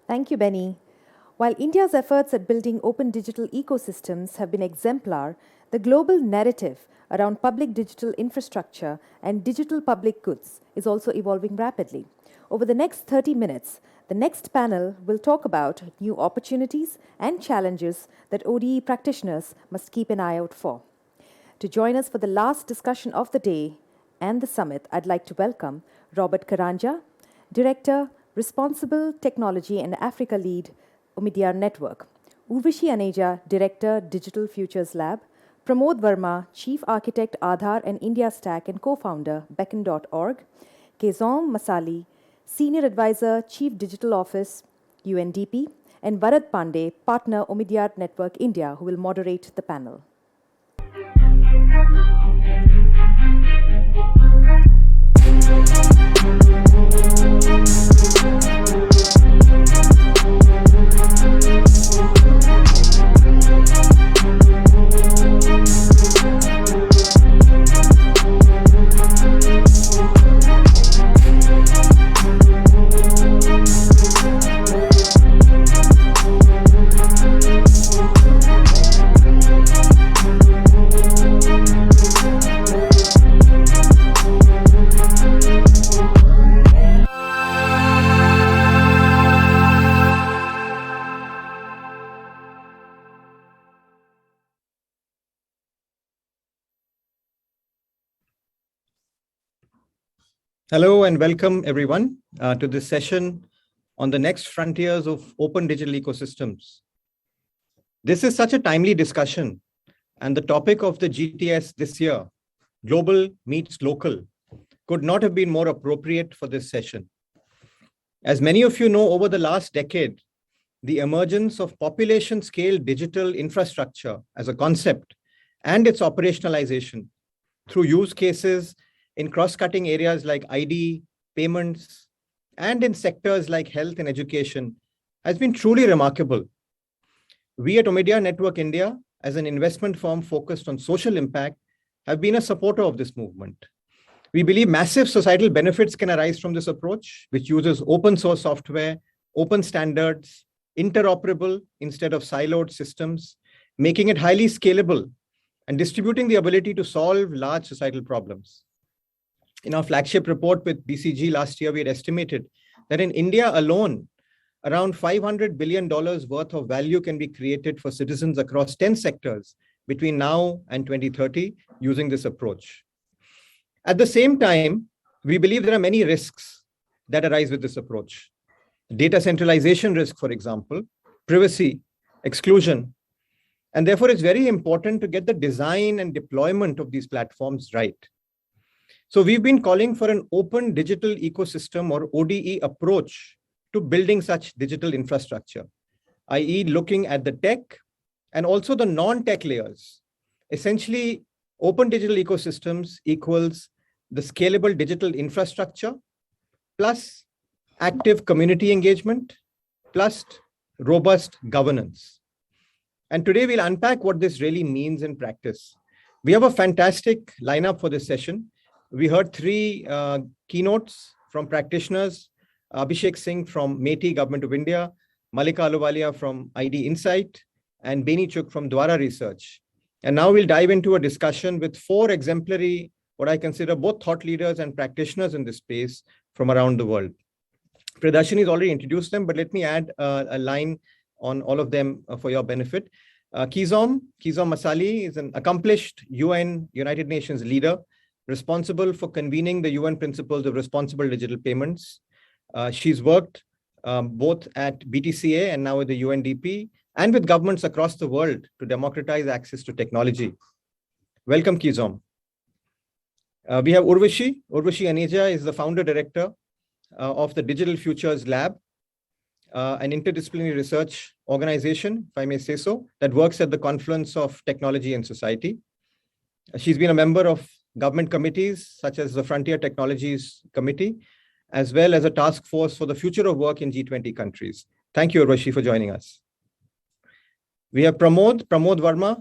Thank you, Benny. While India's efforts at building open digital ecosystems have been exemplar, the global narrative around public digital infrastructure and digital public goods is also evolving rapidly. Over the next 30 minutes, the next panel will talk about new opportunities and challenges that ODE practitioners must keep an eye out for. To join us for the last discussion of the day and the summit, I'd like to welcome Robert Karanja, Director, Responsible Technology and Africa Lead, Omidyar Network; Urvashi Aneja, Director, Digital Futures Lab; Pramod Varma, Chief Architect, Aadhar and India Stack and co-founder, Beacon.org; Keyzom Massally, Senior Advisor, Chief Digital Office, UNDP; and Varad Pande, Partner, Omidyar Network India, who will moderate the panel. Hello and welcome everyone to this session on the next frontiers of open digital ecosystems. This is such a timely discussion, and the topic of the GTS this year, Global Meets Local, could not have been more appropriate for this session. As many of you know, over the last decade, the emergence of population-scale digital infrastructure as a concept and its operationalization through use cases in cross-cutting areas like ID, payments, and in sectors like health and education has been truly remarkable. We at Omidyar Network India, as an investment firm focused on social impact, have been a supporter of this movement. We believe massive societal benefits can arise from this approach, which uses open source software, open standards, interoperable instead of siloed systems, making it highly scalable and distributing the ability to solve large societal problems. In our flagship report with BCG last year, we had estimated that in India alone, around $500 billion worth of value can be created for citizens across 10 sectors between now and 2030 using this approach. At the same time, we believe there are many risks that arise with this approach. Data centralization risk, for example, privacy, exclusion, and therefore it's very important to get the design and deployment of these platforms right. So we've been calling for an open digital ecosystem or ODE approach to building such digital infrastructure, i.e. looking at the tech and also the non-tech layers. Essentially, open digital ecosystems equals the scalable digital infrastructure plus active community engagement plus robust governance. And today we'll unpack what this really means in practice. We have a fantastic lineup for this session. We heard three keynotes from practitioners: Abhishek Singh from METI, Government of India, Malika Ahluwalia from ID Insight, and Beni Chuk from Dwara Research. And now we'll dive into a discussion with four exemplary, what I consider both thought leaders and practitioners in this space from around the world. Pradashini has already introduced them, but let me add a line on all of them for your benefit. Keyzom Massally is an accomplished United Nations leader, responsible for convening the UN principles of responsible digital payments. She's worked both at BTCA and now with the UNDP and with governments across the world to democratize access to technology. Welcome, Keyzom. We have Urvashi. Urvashi Aneja is the founder director of the Digital Futures Lab, an interdisciplinary research organization, if I may say so, that works at the confluence of technology and society. She's been a member of government committees such as the Frontier Technologies Committee, as well as a task force for the future of work in G20 countries. Thank you, Urvashi, for joining us. We have Pramod Varma,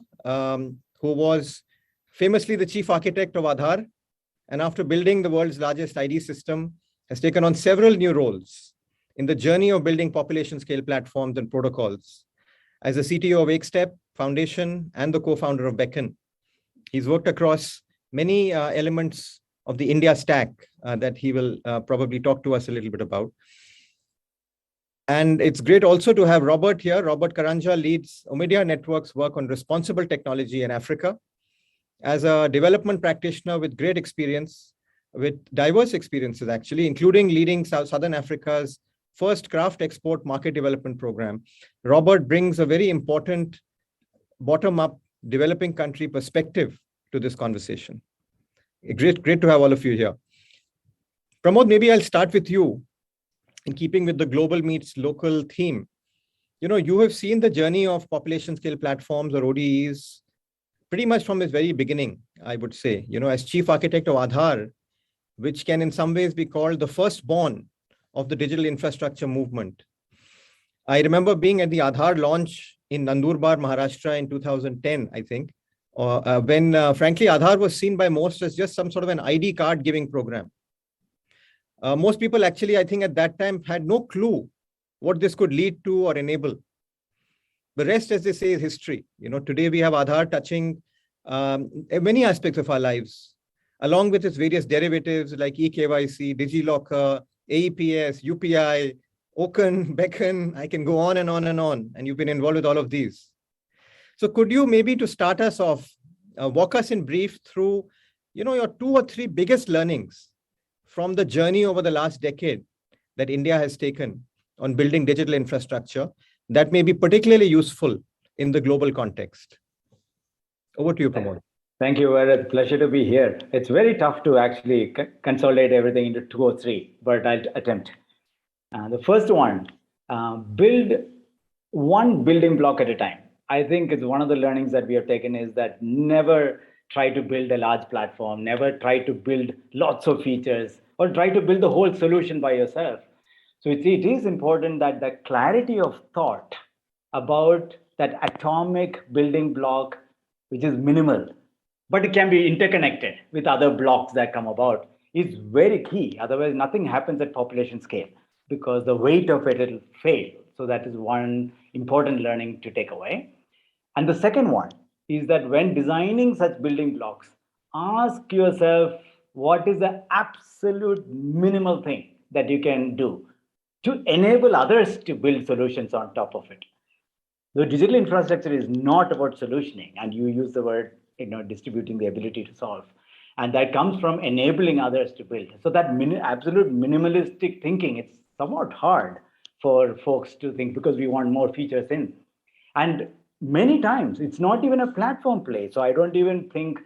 who was famously the chief architect of Aadhar, and after building the world's largest ID system, has taken on several new roles, in the journey of building population scale platforms and protocols. As the CTO of WakeStep Foundation and the co-founder of Beacon, he's worked across many elements of the India stack that he will probably talk to us a little bit about. And it's great also to have Robert here. Robert Karanja leads Omidyar Network's work on responsible technology in Africa. As a development practitioner with great experience, with diverse experiences actually, including leading Southern Africa's first craft export market development program, Robert brings a very important bottom-up developing country perspective to this conversation. Great to have all of you here. Pramod, maybe I'll start with you. In keeping with the global meets local theme, you have seen the journey of population scale platforms or ODEs pretty much from its very beginning, I would say, as chief architect of Aadhar, which can in some ways be called the firstborn of the digital infrastructure movement. I remember being at the Aadhar launch in Nandurbar, Maharashtra in 2010, I think, when frankly, Aadhar was seen by most as just some sort of an ID card giving program. Most people actually, I think at that time had no clue what this could lead to or enable. The rest, as they say, is history. Today we have Aadhar touching many aspects of our lives, along with its various derivatives like eKYC, DigiLocker, AEPS, UPI, OCEN, Beacon. I can go on and on and on. And you've been involved with all of these. So could you maybe, to start us off, walk us in brief through, your 2 or 3 biggest learnings from the journey over the last decade that India has taken on building digital infrastructure that may be particularly useful in the global context. Over to you, Pramod. Thank you, Varad. Pleasure to be here. It's very tough to actually consolidate everything into 2 or 3, but I'll attempt. The first one, build one building block at a time. I think it's one of the learnings that we have taken is that never try to build a large platform, never try to build lots of features, or try to build the whole solution by yourself. So it is important that the clarity of thought about that atomic building block, which is minimal, but it can be interconnected with other blocks that come about, is very key. Otherwise, nothing happens at population scale because the weight of it'll fail. So that is one important learning to take away. And the second one is that when designing such building blocks, ask yourself, what is the absolute minimal thing that you can do to enable others to build solutions on top of it? The digital infrastructure is not about solutioning, and you use the word, distributing the ability to solve. And that comes from enabling others to build. So that absolute minimalistic thinking, it's somewhat hard for folks to think because we want more features in. And many times it's not even a platform play. So I don't even think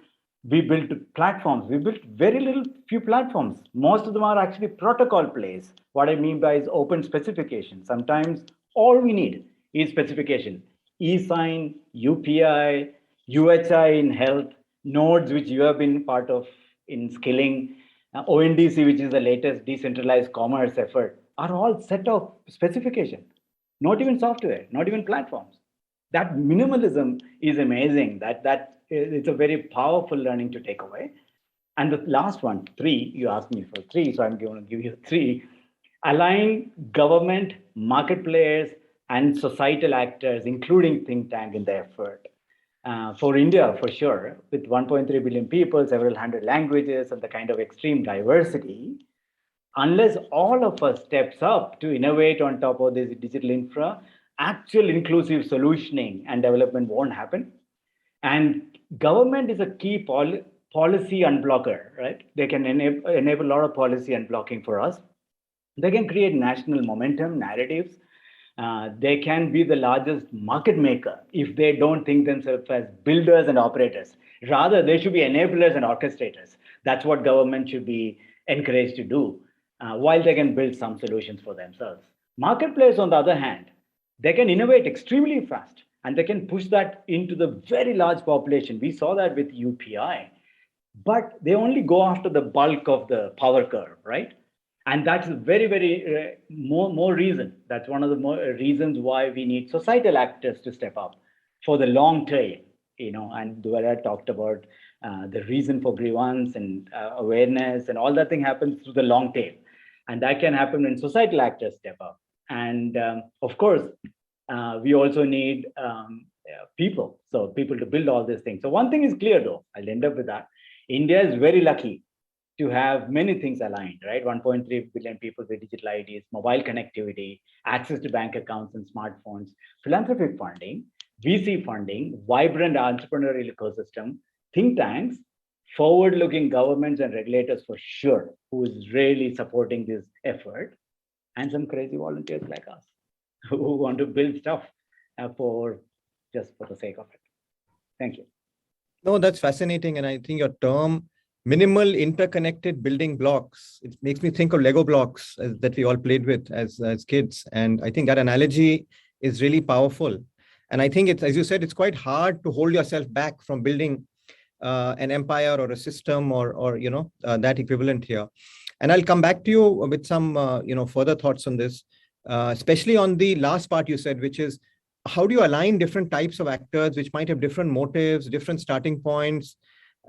we built platforms. We built very little few platforms. Most of them are actually protocol plays. What I mean by is open specification. Sometimes all we need is specification. E-sign, UPI, UHI in health, nodes, which you have been part of in skilling, ONDC, which is the latest decentralized commerce effort, are all set of specification. Not even software, not even platforms. That minimalism is amazing. That it's a very powerful learning to take away. And the last one, 3, you asked me for 3, so I'm going to give you 3. Align government, market players, and societal actors, including think tank in the effort. For India, for sure, with 1.3 billion people, several hundred languages, and the kind of extreme diversity, unless all of us steps up to innovate on top of this digital infra, actual inclusive solutioning and development won't happen. And government is a key policy unblocker, right? They can enable a lot of policy unblocking for us. They can create national momentum, narratives. They can be the largest market maker if they don't think themselves as builders and operators. Rather, they should be enablers and orchestrators. That's what government should be encouraged to do, while they can build some solutions for themselves. Marketplace, on the other hand, they can innovate extremely fast and they can push that into the very large population. We saw that with UPI, but they only go after the bulk of the power curve, right? And that's very more reason. That's one of the more reasons why we need societal actors to step up for the long tail, and Varad talked about the reason for grievance and awareness and all that thing happens through the long tail. And that can happen when societal actors step up. And of course, we also need people. So people to build all these things. So one thing is clear though, I'll end up with that. India is very lucky to have many things aligned, right? 1.3 billion people with digital IDs, mobile connectivity, access to bank accounts and smartphones, philanthropic funding, VC funding, vibrant entrepreneurial ecosystem, think tanks, forward-looking governments and regulators for sure, who is really supporting this effort, and some crazy volunteers like us who want to build stuff for just for the sake of it. Thank you. No, that's fascinating. And I think your term minimal interconnected building blocks, it makes me think of Lego blocks that we all played with as kids. And I think that analogy is really powerful. And I think it's, as you said, it's quite hard to hold yourself back from building an empire or a system or that equivalent here. And I'll come back to you with some further thoughts on this, especially on the last part you said, which is how do you align different types of actors which might have different motives, different starting points.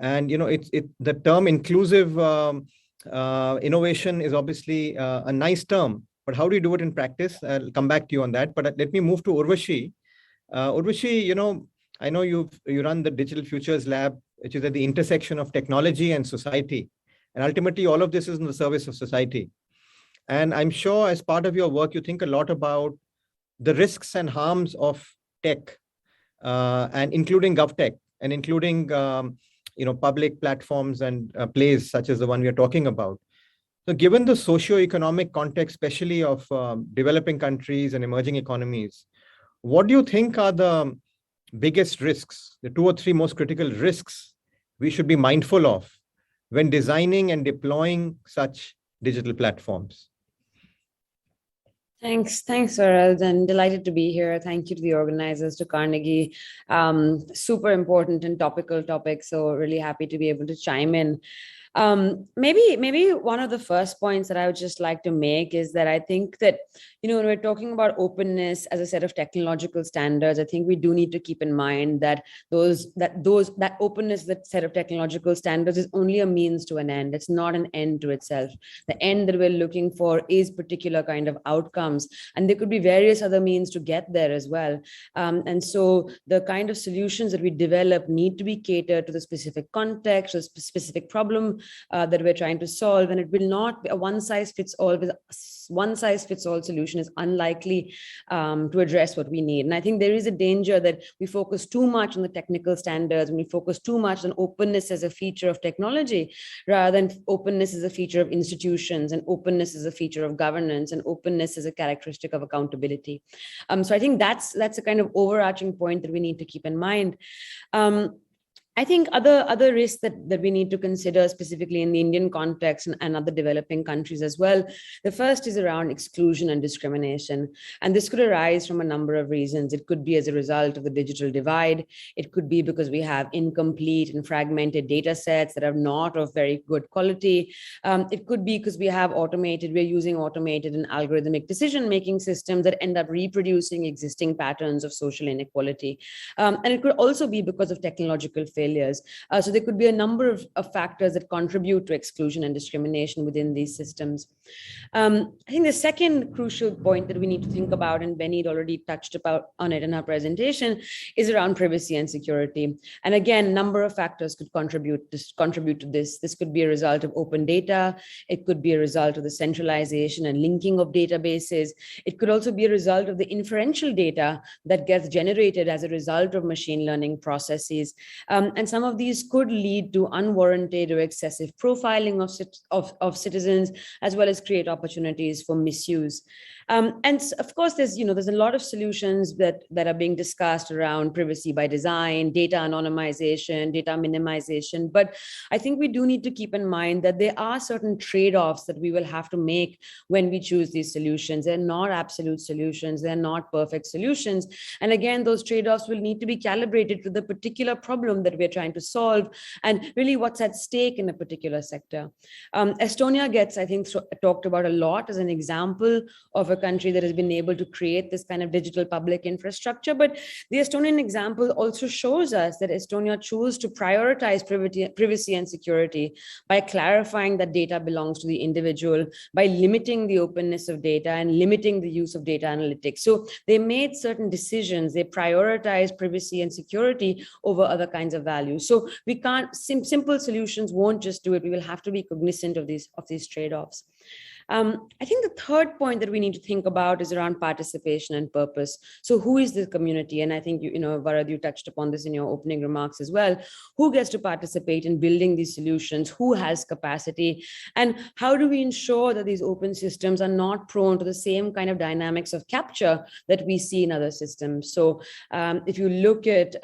And the term inclusive innovation is obviously a nice term, but how do you do it in practice? I'll come back to you on that. But let me move to Urvashi. Urvashi, I know you run the Digital Futures Lab, which is at the intersection of technology and society. And ultimately, all of this is in the service of society. And I'm sure as part of your work, you think a lot about the risks and harms of tech, and including GovTech, and including public platforms and plays such as the one we are talking about. So given the socio-economic context, especially of developing countries and emerging economies, what do you think are the biggest risks, the 2 or 3 most critical risks we should be mindful of when designing and deploying such digital platforms? Thanks, Varad, and delighted to be here. Thank you to the organizers, to Carnegie. Super important and topical topic, so really happy to be able to chime in. Maybe one of the first points that I would just like to make is that I think that, when we're talking about openness as a set of technological standards, I think we do need to keep in mind that that openness, that set of technological standards is only a means to an end. It's not an end to itself. The end that we're looking for is particular kind of outcomes, and there could be various other means to get there as well. And so the kind of solutions that we develop need to be catered to the specific context, or specific problem that we're trying to solve, and it will not be a one size fits all. With one size fits all solution is unlikely to address what we need. And I think there is a danger that we focus too much on the technical standards, and we focus too much on openness as a feature of technology, rather than openness as a feature of institutions, and openness as a feature of governance, and openness as a characteristic of accountability. So I think that's a kind of overarching point that we need to keep in mind. I think other risks that we need to consider specifically in the Indian context and other developing countries as well. The first is around exclusion and discrimination. And this could arise from a number of reasons. It could be as a result of the digital divide. It could be because we have incomplete and fragmented data sets that are not of very good quality. It could be because we're using automated and algorithmic decision-making systems that end up reproducing existing patterns of social inequality. And it could also be because of technological failures. So there could be a number of factors that contribute to exclusion and discrimination within these systems. I think the second crucial point that we need to think about, and Benny had already touched on it in her presentation, is around privacy and security. And again, a number of factors could contribute to this. This could be a result of open data. It could be a result of the centralization and linking of databases. It could also be a result of the inferential data that gets generated as a result of machine learning processes. And some of these could lead to unwarranted or excessive profiling of citizens, as well as create opportunities for misuse. And of course, there's a lot of solutions that are being discussed around privacy by design, data anonymization, data minimization. But I think we do need to keep in mind that there are certain trade-offs that we will have to make when we choose these solutions. They're not absolute solutions. They're not perfect solutions. And again, those trade-offs will need to be calibrated to the particular problem that we're trying to solve, and really what's at stake in a particular sector. Estonia gets, I think, talked about a lot as an example of a country that has been able to create this kind of digital public infrastructure. But the Estonian example also shows us that Estonia chose to prioritize privacy and security by clarifying that data belongs to the individual, by limiting the openness of data and limiting the use of data analytics. So they made certain decisions. They prioritized privacy and security over other kinds of values. So we can't, simple solutions won't just do it. We will have to be cognizant of these trade-offs. I think the third point that we need to think about is around participation and purpose. So who is the community? And I think, Varad, you touched upon this in your opening remarks as well. Who gets to participate in building these solutions? Who has capacity? And how do we ensure that these open systems are not prone to the same kind of dynamics of capture that we see in other systems? So if you look at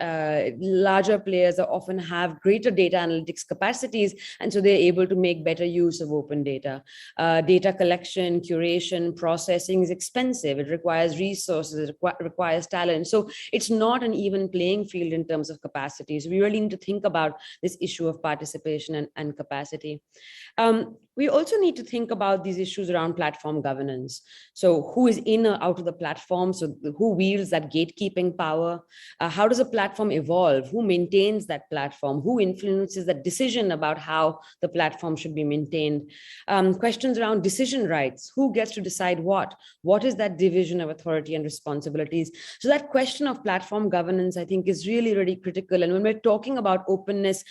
larger players that often have greater data analytics capacities, and so they're able to make better use of open data. Data collection, curation, processing is expensive. It requires resources, it requires talent. So it's not an even playing field in terms of capacity. So we really need to think about this issue of participation and capacity. We also need to think about these issues around platform governance. So who is in or out of the platform? So who wields that gatekeeping power? How does a platform evolve? Who maintains that platform? Who influences that decision about how the platform should be maintained? Questions around decision rights. Who gets to decide what? What is that division of authority and responsibilities? So that question of platform governance, I think, is really, really critical. And when we're talking about openness,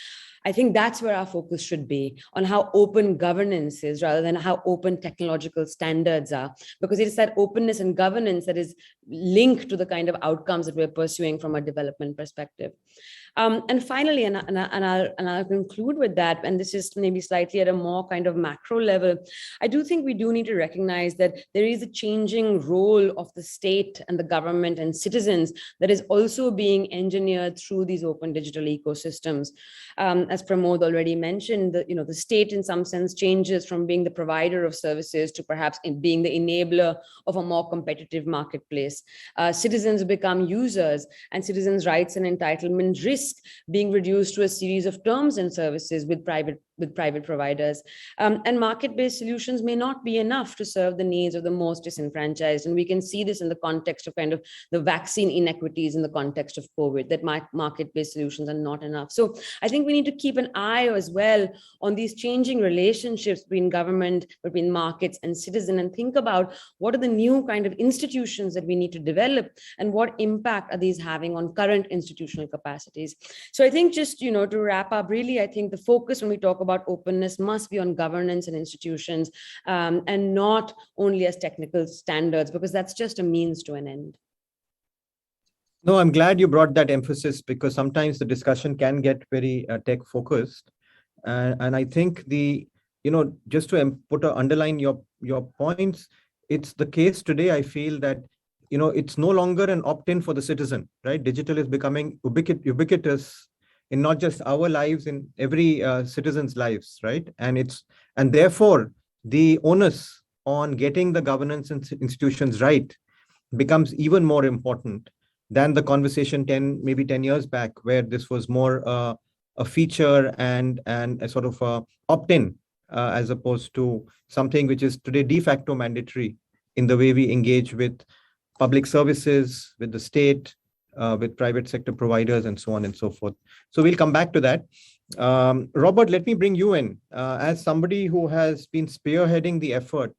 I think that's where our focus should be, on how open governance is rather than how open technological standards are, because it is that openness and governance that is linked to the kind of outcomes that we're pursuing from a development perspective. And finally, and I'll conclude with that, and this is maybe slightly at a more kind of macro level, I do think we do need to recognize that there is a changing role of the state and the government and citizens that is also being engineered through these open digital ecosystems. As Pramod already mentioned, the state in some sense changes from being the provider of services to perhaps being the enabler of a more competitive marketplace. Citizens become users, and citizens' rights and entitlement risk being reduced to a series of terms and services with private providers. And market-based solutions may not be enough to serve the needs of the most disenfranchised. And we can see this in the context of kind of the vaccine inequities in the context of COVID, that market-based solutions are not enough. So I think we need to keep an eye as well on these changing relationships between government, between markets and citizen, and think about what are the new kind of institutions that we need to develop and what impact are these having on current institutional capacities. So I think just, to wrap up, really, I think the focus when we talk about openness must be on governance and institutions, and not only as technical standards, because that's just a means to an end. No, I'm glad you brought that emphasis, because sometimes the discussion can get very tech focused. And I think just to underline your points, it's the case today. I feel that, it's no longer an opt-in for the citizen, right? Digital is becoming ubiquitous in not just our lives, in every citizen's lives, right? And therefore the onus on getting the governance institutions right becomes even more important than the conversation maybe 10 years back, where this was more a feature and a sort of opt-in, as opposed to something which is today de facto mandatory in the way we engage with public services, with the state, with private sector providers, and so on and so forth. So we'll come back to that. Robert, let me bring you in as somebody who has been spearheading the effort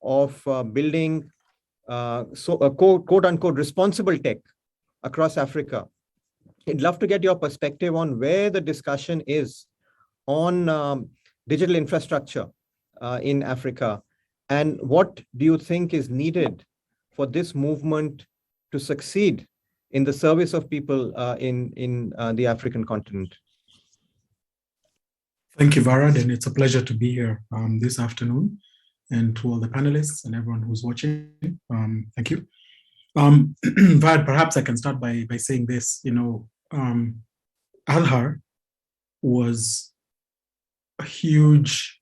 of building quote unquote responsible tech across Africa. I'd love to get your perspective on where the discussion is on digital infrastructure in Africa, and what do you think is needed for this movement to succeed in the service of people in the African continent? Thank you, Varad, and it's a pleasure to be here this afternoon, and to all the panelists and everyone who's watching. Thank you. Varad, perhaps I can start by saying this. Aadhar was a huge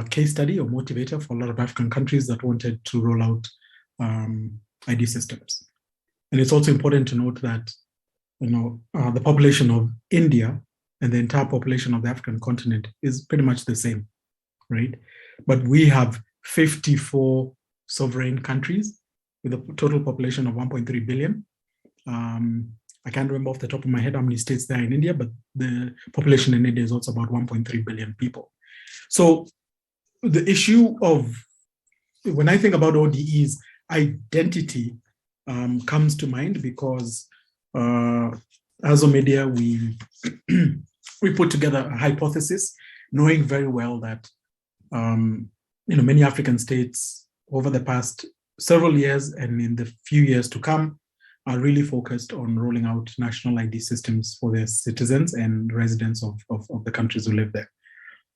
case study or motivator for a lot of African countries that wanted to roll out ID systems. And it's also important to note that the population of India and the entire population of the African continent is pretty much the same, right? But we have 54 sovereign countries with a total population of 1.3 billion. I can't remember off the top of my head how many states there are in India, but the population in India is also about 1.3 billion people. So the issue of, when I think about ODEs, identity comes to mind because as Omidyar, we put together a hypothesis, knowing very well that many African states over the past several years and in the few years to come are really focused on rolling out national ID systems for their citizens and residents of the countries who live there.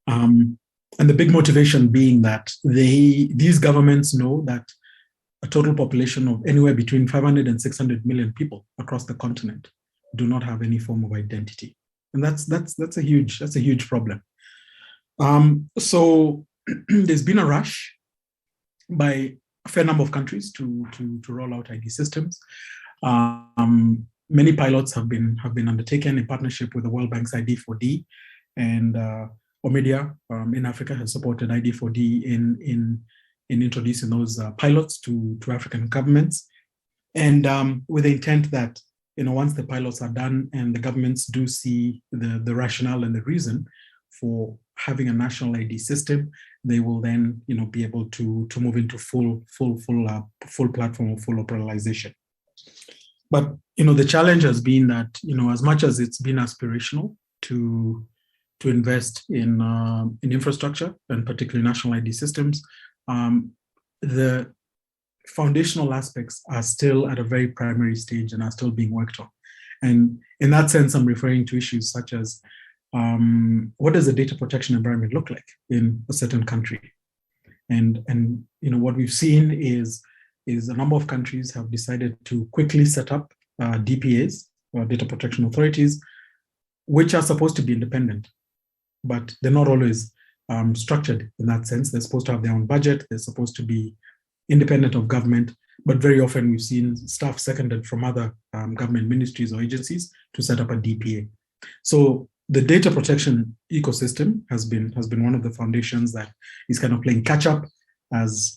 And the big motivation being that these governments know that a total population of anywhere between 500 and 600 million people across the continent do not have any form of identity, and that's a huge problem. So there's been a rush by a fair number of countries to roll out ID systems. Many pilots have been undertaken in partnership with the World Bank's ID4D, and Omidyar in Africa has supported ID4D in introducing those pilots to African governments, and with the intent that once the pilots are done and the governments do see the rationale and the reason for having a national ID system, they will then be able to move into full platform or full operationalization. But the challenge has been that as much as it's been aspirational to invest in infrastructure and particularly national ID systems, the foundational aspects are still at a very primary stage and are still being worked on. And in that sense, I'm referring to issues such as what does the data protection environment look like in a certain country? And what we've seen is a number of countries have decided to quickly set up DPAs, or data protection authorities, which are supposed to be independent, but they're not always structured in that sense. They're supposed to have their own budget. They're supposed to be independent of government, but very often we've seen staff seconded from other government ministries or agencies to set up a DPA. So the data protection ecosystem has been one of the foundations that is kind of playing catch up as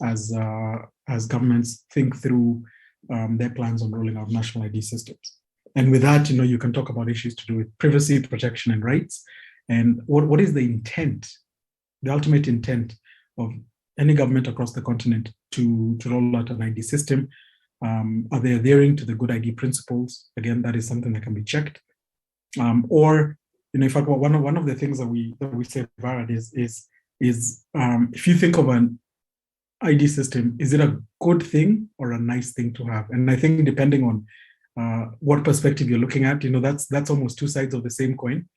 governments think through their plans on rolling out national ID systems. And with that, you can talk about issues to do with privacy, protection, and rights. And what is the intent, the ultimate intent of any government across the continent to roll out an ID system? Are they adhering to the good ID principles? Again, that is something that can be checked. Or, in fact, one of the things that we say, Varad, is if you think of an ID system, is it a good thing or a nice thing to have? And I think depending on what perspective you're looking at, that's almost two sides of the same coin.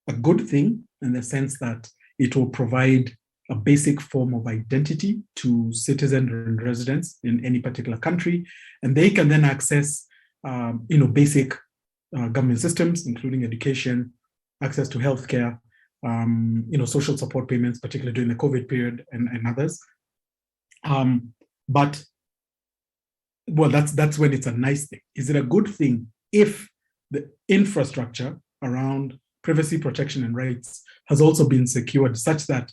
A good thing in the sense that it will provide a basic form of identity to citizens and residents in any particular country, and they can then access, basic government systems, including education, access to healthcare, social support payments, particularly during the COVID period, and others. But that's when it's a nice thing. Is it a good thing if the infrastructure around privacy, protection, and rights has also been secured such that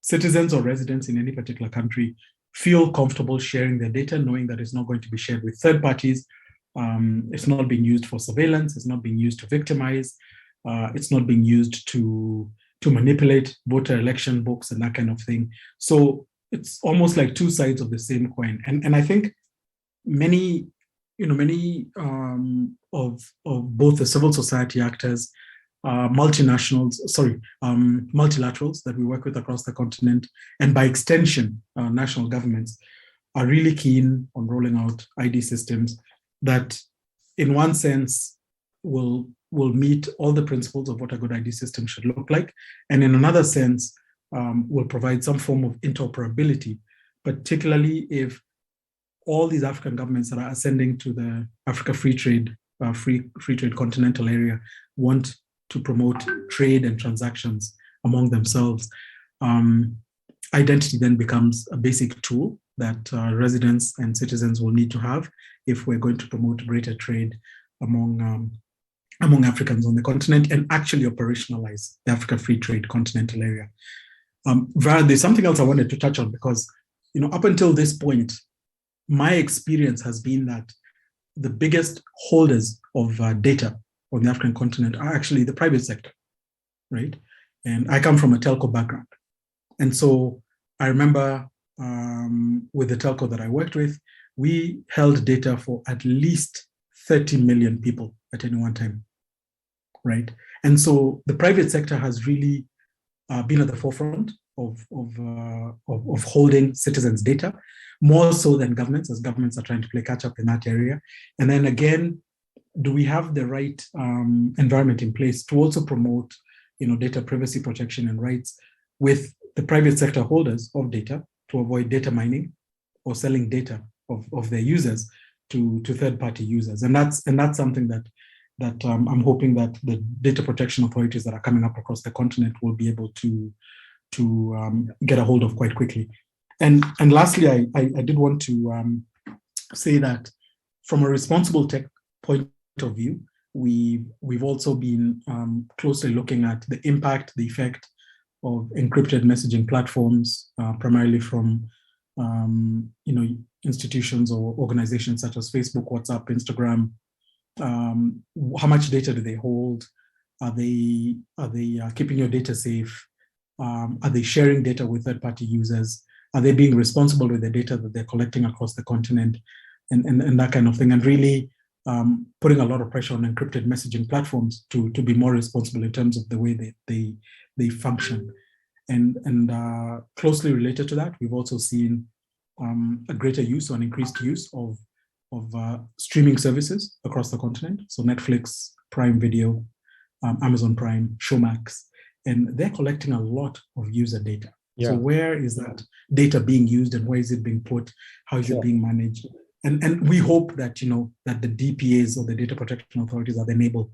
citizens or residents in any particular country feel comfortable sharing their data, knowing that it's not going to be shared with third parties, it's not being used for surveillance, it's not being used to victimize, it's not being used to manipulate voter election books and that kind of thing. So it's almost like two sides of the same coin. And I think many of both the civil society actors, multinationals, multilaterals that we work with across the continent, and by extension, national governments are really keen on rolling out ID systems that, in one sense, will meet all the principles of what a good ID system should look like, and in another sense, will provide some form of interoperability, particularly if all these African governments that are ascending to the Africa free trade continental area want to promote trade and transactions among themselves. Identity then becomes a basic tool that residents and citizens will need to have if we're going to promote greater trade among Africans on the continent and actually operationalize the Africa Free Trade Continental Area. Varad, there's something else I wanted to touch on because, up until this point, my experience has been that the biggest holders of data on the African continent are actually the private sector, right? And I come from a telco background. And so I remember with the telco that I worked with, we held data for at least 30 million people at any one time, right? And so the private sector has really been at the forefront of holding citizens' data, more so than governments, as governments are trying to play catch up in that area. And then again, do we have the right environment in place to also promote, data privacy protection and rights with the private sector holders of data to avoid data mining or selling data of their users to third-party users? And that's something that I'm hoping that the data protection authorities that are coming up across the continent will be able to get a hold of quite quickly. And lastly, I did want to say that from a responsible tech point of view, we've also been closely looking at the impact, the effect of encrypted messaging platforms, primarily from institutions or organizations such as Facebook, WhatsApp, Instagram. How much data do they hold? Are they keeping your data safe? Are they sharing data with third-party users? Are they being responsible with the data that they're collecting across the continent, and that kind of thing? And really putting a lot of pressure on encrypted messaging platforms to be more responsible in terms of the way they function. And closely related to that, we've also seen a greater use or an increased use of streaming services across the continent. So Netflix, Prime Video, Amazon Prime, Showmax, and they're collecting a lot of user data. Yeah. So where is that data being used and where is it being put? How is it being managed? And we hope that, that the DPAs or the data protection authorities are then able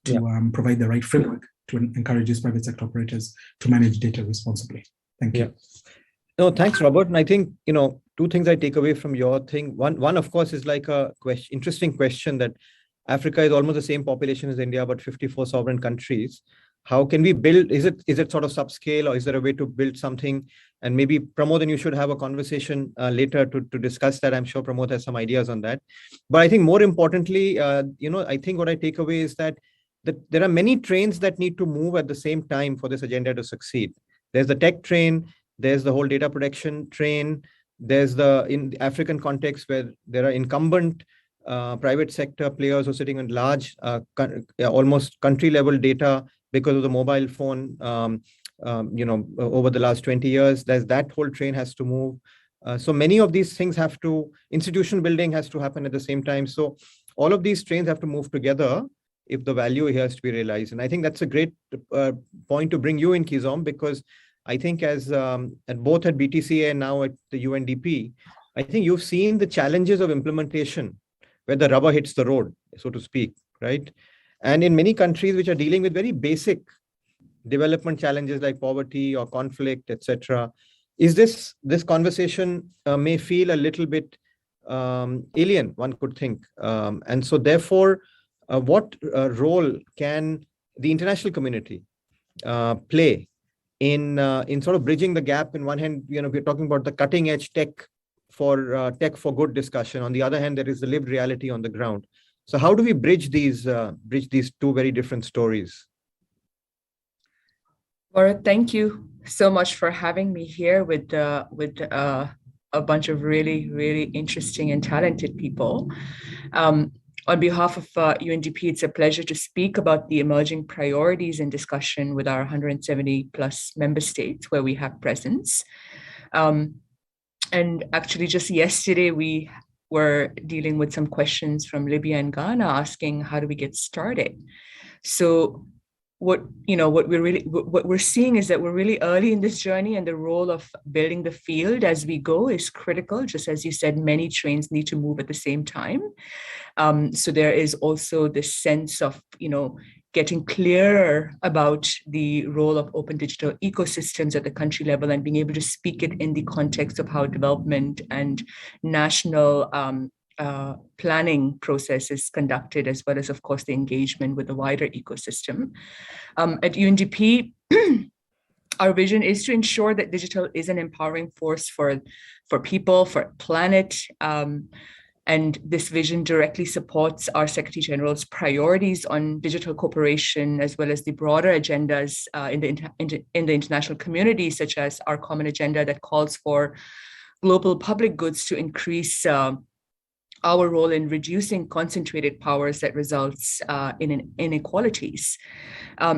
to provide the right framework to encourage these private sector operators to manage data responsibly. Thank you. No, thanks, Robert. And I think, two things I take away from your thing. One, of course, is like a interesting question that Africa is almost the same population as India, but 54 sovereign countries. How can we build? Is it sort of subscale, or is there a way to build something? And maybe Pramod and you should have a conversation later to discuss that. I'm sure Pramod has some ideas on that. But I think more importantly, I think what I take away is that there are many trains that need to move at the same time for this agenda to succeed. There's the tech train, there's the whole data protection train, there's in the African context where there are incumbent private sector players who are sitting on large, almost country level data because of the mobile phone, over the last 20 years. There's that whole train has to move. So many of these things institution building has to happen at the same time. So all of these trains have to move together if the value here has to be realized. And I think that's a great point to bring you in, Keyzom, because I think as both at BTCA and now at the UNDP, I think you've seen the challenges of implementation where the rubber hits the road, so to speak, right? And in many countries which are dealing with very basic development challenges like poverty or conflict, etc., is this conversation may feel a little bit alien, one could think. And so therefore, what role can the international community play in sort of bridging the gap? In one hand, we're talking about the cutting edge tech for good discussion. On the other hand, there is the lived reality on the ground. So how do we bridge these two very different stories? Varad, thank you so much for having me here with a bunch of really, really interesting and talented people. On behalf of UNDP, it's a pleasure to speak about the emerging priorities in discussion with our 170 plus member states where we have presence. And actually just yesterday, we were dealing with some questions from Libya and Ghana asking, how do we get started? So what we're seeing is that we're really early in this journey, and the role of building the field as we go is critical. Just as you said, many trains need to move at the same time. So there is also this sense of, getting clearer about the role of open digital ecosystems at the country level and being able to speak it in the context of how development and national planning process is conducted, as well as, of course, the engagement with the wider ecosystem. At UNDP, our vision is to ensure that digital is an empowering force for people, for planet. And this vision directly supports our Secretary General's priorities on digital cooperation, as well as the broader agendas in the international community, such as our common agenda that calls for global public goods to increase our role in reducing concentrated powers that results in inequalities.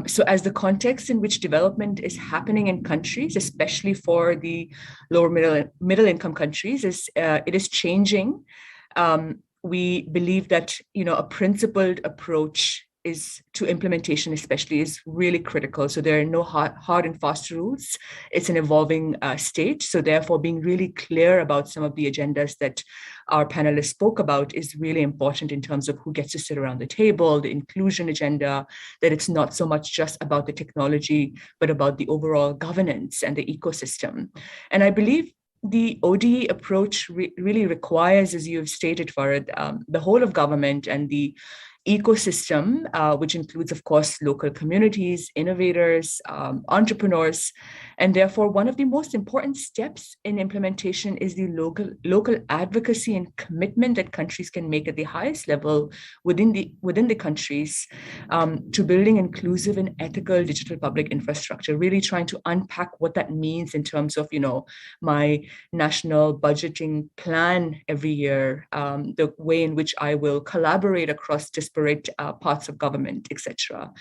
So as the context in which development is happening in countries, especially for the lower middle income countries, it is changing. We believe that a principled approach to implementation especially is really critical. So there are no hard and fast rules. It's an evolving state. So therefore, being really clear about some of the agendas that our panelists spoke about is really important in terms of who gets to sit around the table, the inclusion agenda, that it's not so much just about the technology, but about the overall governance and the ecosystem. And I believe the ODE approach really requires, as you have stated, Varad, the whole of government and the ecosystem, which includes, of course, local communities, innovators, entrepreneurs. And therefore, one of the most important steps in implementation is the local advocacy and commitment that countries can make at the highest level within the countries to building inclusive and ethical digital public infrastructure, really trying to unpack what that means in terms of, my national budgeting plan every year, the way in which I will collaborate across disparate parts of government, etc.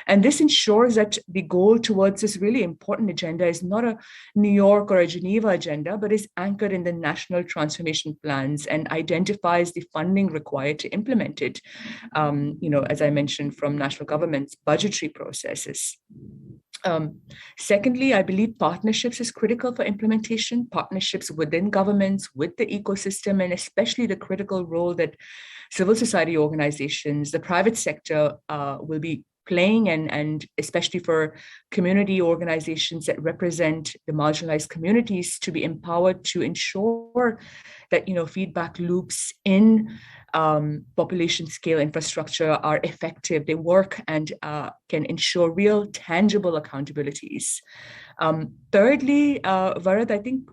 And this ensures that the goal towards this really important agenda is not a New York or a Geneva agenda, but is anchored in the national transformation plans and identifies the funding required to implement it, as I mentioned, from national government's budgetary processes. Secondly, I believe partnerships is critical for implementation, partnerships within governments, with the ecosystem, and especially the critical role that civil society organizations, the private sector will be playing, and especially for community organizations that represent the marginalized communities to be empowered to ensure that feedback loops in population scale infrastructure are effective, they work and can ensure real tangible accountabilities. Thirdly, Varad, I think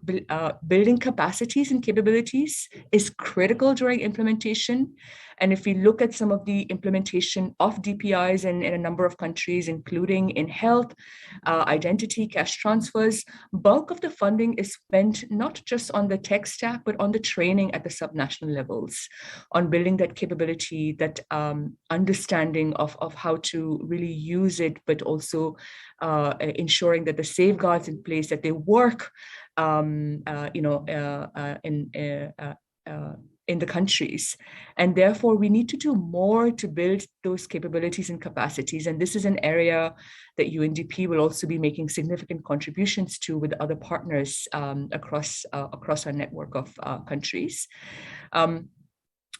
building capacities and capabilities is critical during implementation. And if we look at some of the implementation of DPIs in a number of countries, including in health, identity, cash transfers, bulk of the funding is spent not just on the tech stack, but on the training at the subnational levels, on building that capability, that understanding of how to really use it, but also ensuring that the safeguards in place, that they work in the countries. And therefore, we need to do more to build those capabilities and capacities. And this is an area that UNDP will also be making significant contributions to with other partners across our network of countries.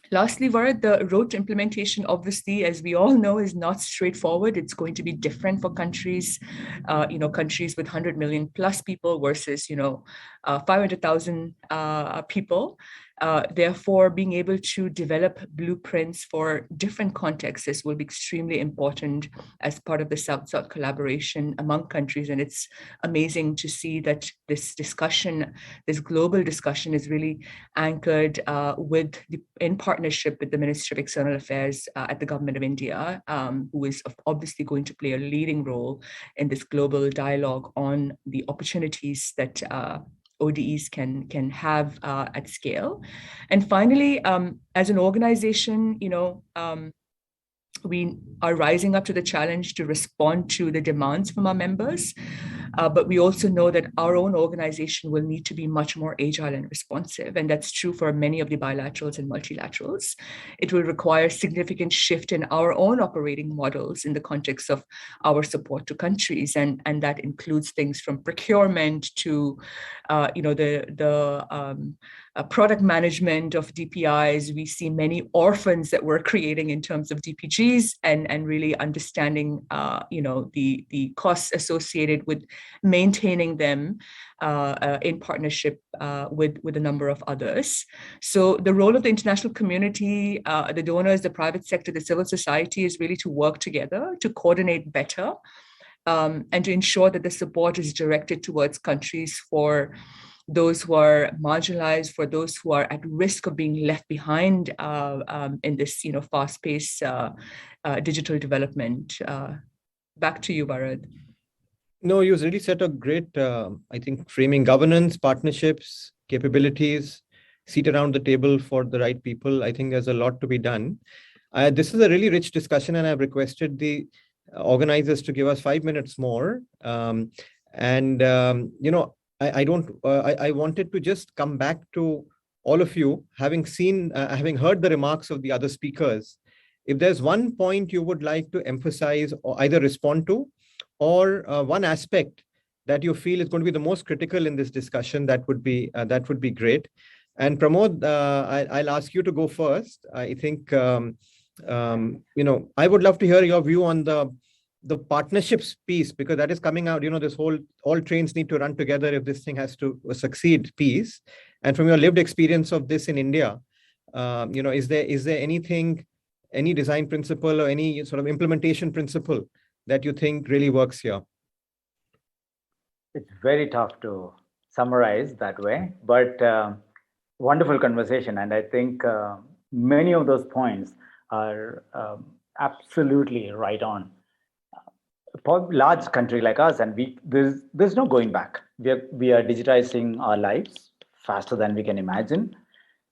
Lastly, Varad, the road to implementation, obviously, as we all know, is not straightforward. It's going to be different for countries, countries with 100 million plus people versus, 500,000 people. Therefore, being able to develop blueprints for different contexts will be extremely important as part of the South-South collaboration among countries. And it's amazing to see that this discussion, this global discussion, is really anchored in partnership with the Ministry of External Affairs at the Government of India, who is obviously going to play a leading role in this global dialogue on the opportunities that ODEs can have at scale. And finally, as an organization, we are rising up to the challenge to respond to the demands from our members. But we also know that our own organization will need to be much more agile and responsive. And that's true for many of the bilaterals and multilaterals. It will require significant shift in our own operating models in the context of our support to countries. And that includes things from procurement to, product management of DPIs. We see many orphans that we're creating in terms of DPGs, and really understanding, the costs associated with maintaining them in partnership with a number of others. So the role of the international community, the donors, the private sector, the civil society is really to work together, to coordinate better, and to ensure that the support is directed towards countries for those who are marginalized, for those who are at risk of being left behind in this, fast-paced digital development. Back to you, Varad. No, you really set a great, I think, framing: governance, partnerships, capabilities, seat around the table for the right people. I think there's a lot to be done. This is a really rich discussion, and I've requested the organizers to give us 5 minutes more. I wanted to just come back to all of you, having heard the remarks of the other speakers. If there's one point you would like to emphasize or either respond to, or one aspect that you feel is going to be the most critical in this discussion, that would be great. And Pramod, I'll ask you to go first. I think I would love to hear your view on the partnerships piece, because that is coming out, this whole all trains need to run together if this thing has to succeed piece. And from your lived experience of this in India, is there anything, any design principle or any sort of implementation principle that you think really works here? It's very tough to summarize that way, but wonderful conversation. And I think many of those points are absolutely right on. For a large country like us, and there's no going back. We are digitizing our lives faster than we can imagine.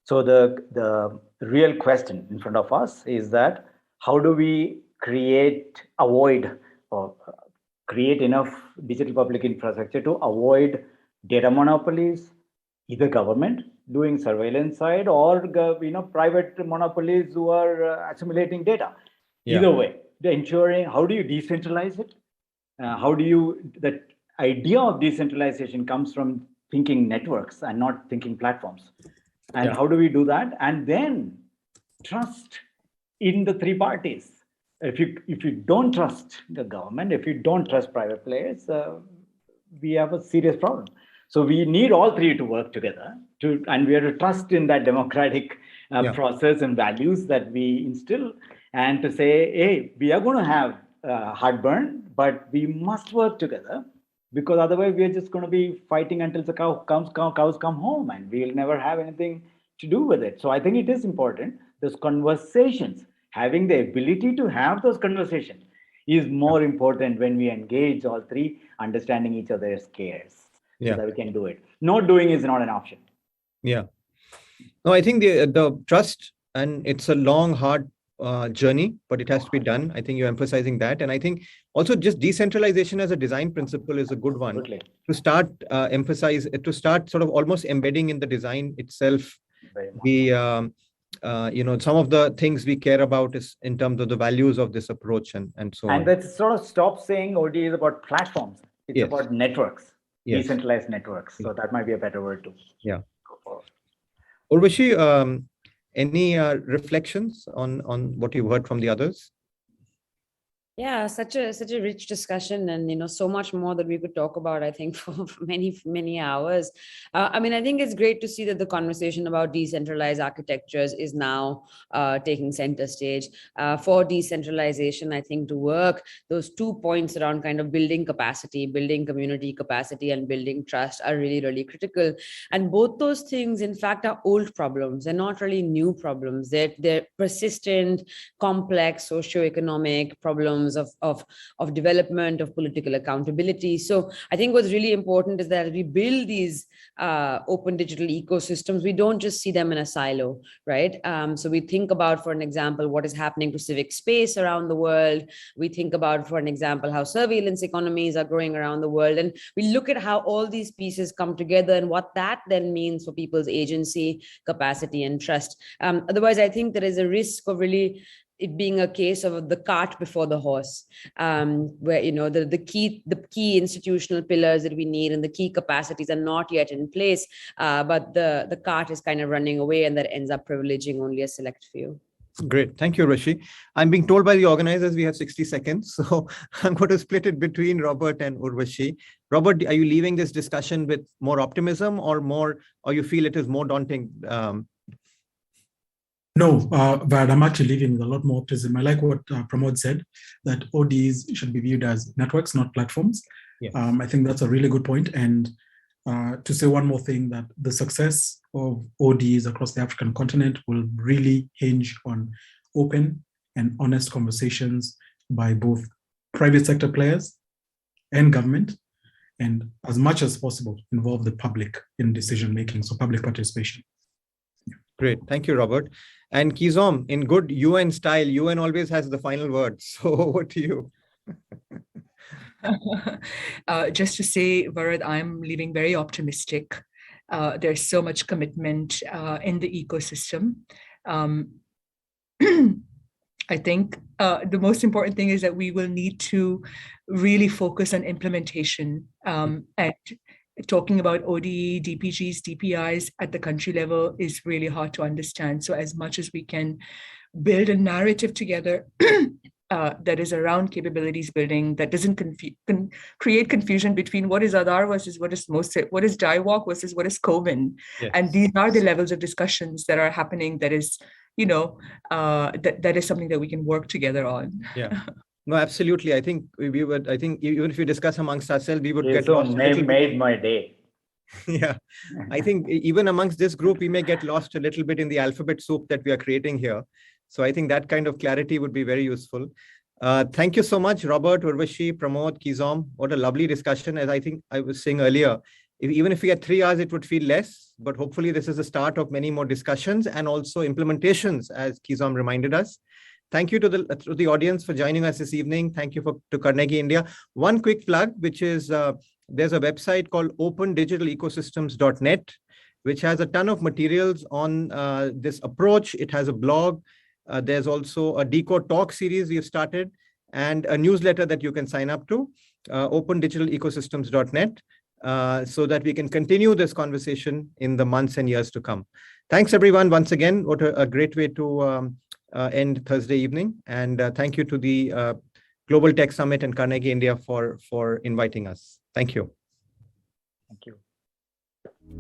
So the real question in front of us is that how do we create enough digital public infrastructure to avoid data monopolies, either government doing surveillance side or private monopolies who are accumulating data. Yeah. Either way, ensuring how do you decentralize it? That idea of decentralization comes from thinking networks and not thinking platforms. And how do we do that? And then trust in the three parties. If you don't trust the government, if you don't trust private players, we have a serious problem. So we need all three to work together, and we have to trust in that democratic process and values that we instill, and to say, hey, we are going to have heartburn, but we must work together, because otherwise we are just going to be fighting until the cows come home, and we'll never have anything to do with it. So I think it is important. Those conversations, having the ability to have those conversations, is more important when we engage all three, understanding each other's cares, so that we can do it. Not doing is not an option. Yeah. No, I think the trust, and it's a long, hard journey, but it has to be done. I think you're emphasizing that. And I think also just decentralization as a design principle is a good one. Absolutely. To start sort of almost embedding in the design itself some of the things we care about is in terms of the values of this approach and so on. And let's sort of stop saying OD is about platforms. It's about networks, decentralized networks. So that might be a better word to go for. Urvashi, any reflections on what you've heard from the others? Yeah, such a rich discussion, and so much more that we could talk about, I think, for many hours. I think it's great to see that the conversation about decentralized architectures is now taking center stage. For decentralization, I think, to work, those 2 points around kind of building capacity, building community capacity, and building trust are really, really critical. And both those things, in fact, are old problems. They're not really new problems. They're persistent, complex, socioeconomic problems of development, of political accountability. So I think what's really important is that as we build these open digital ecosystems, we don't just see them in a silo, right? So we think about, for an example, what is happening to civic space around the world. We think about, for an example, how surveillance economies are growing around the world. And we look at how all these pieces come together and what that then means for people's agency, capacity, and trust. Otherwise, I think there is a risk of really it being a case of the cart before the horse, where the key institutional pillars that we need and the key capacities are not yet in place, but the cart is kind of running away, and that ends up privileging only a select few. Great. Thank you, Urvashi. I'm being told by the organizers we have 60 seconds. So I'm going to split it between Robert and Urvashi. Robert, are you leaving this discussion with more optimism or you feel it is more daunting? No, Varad, I'm actually leaving with a lot more optimism. I like what Pramod said, that ODEs should be viewed as networks, not platforms. Yes. I think that's a really good point. And to say one more thing, that the success of ODEs across the African continent will really hinge on open and honest conversations by both private sector players and government, and as much as possible involve the public in decision making, so public participation. Great. Thank you, Robert. And Keyzom, in good UN style, UN always has the final word. So over to you. Just to say, Varad, I'm leaving very optimistic. There's so much commitment in the ecosystem. I think the most important thing is that we will need to really focus on implementation and talking about ODE, DPGs, DPIs at the country level is really hard to understand. So as much as we can build a narrative together that is around capabilities building, that doesn't create confusion between what is Aadhar versus what is DIWOC versus what is CoWIN. Yes. And these are the levels of discussions that are happening that is, that is something that we can work together on. Yeah. No, absolutely. I think even if we discuss amongst ourselves, we would get So lost. made my day. Yeah. I think even amongst this group, we may get lost a little bit in the alphabet soup that we are creating here. So I think that kind of clarity would be very useful. Thank you so much, Robert, Urvashi, Pramod, Keyzom. What a lovely discussion. As I think I was saying earlier, even if we had 3 hours, it would feel less. But hopefully this is the start of many more discussions and also implementations, as Keyzom reminded us. Thank you to the audience for joining us this evening. Thank you to Carnegie India. One quick plug, which is there's a website called opendigitalecosystems.net, which has a ton of materials on this approach. It has a blog. There's also a Decode Talk series we've started and a newsletter that you can sign up to, opendigitalecosystems.net, so that we can continue this conversation in the months and years to come. Thanks, everyone. Once again, what a great way to end Thursday evening. And thank you to the Global Tech Summit and Carnegie India for inviting us. Thank you. Thank you.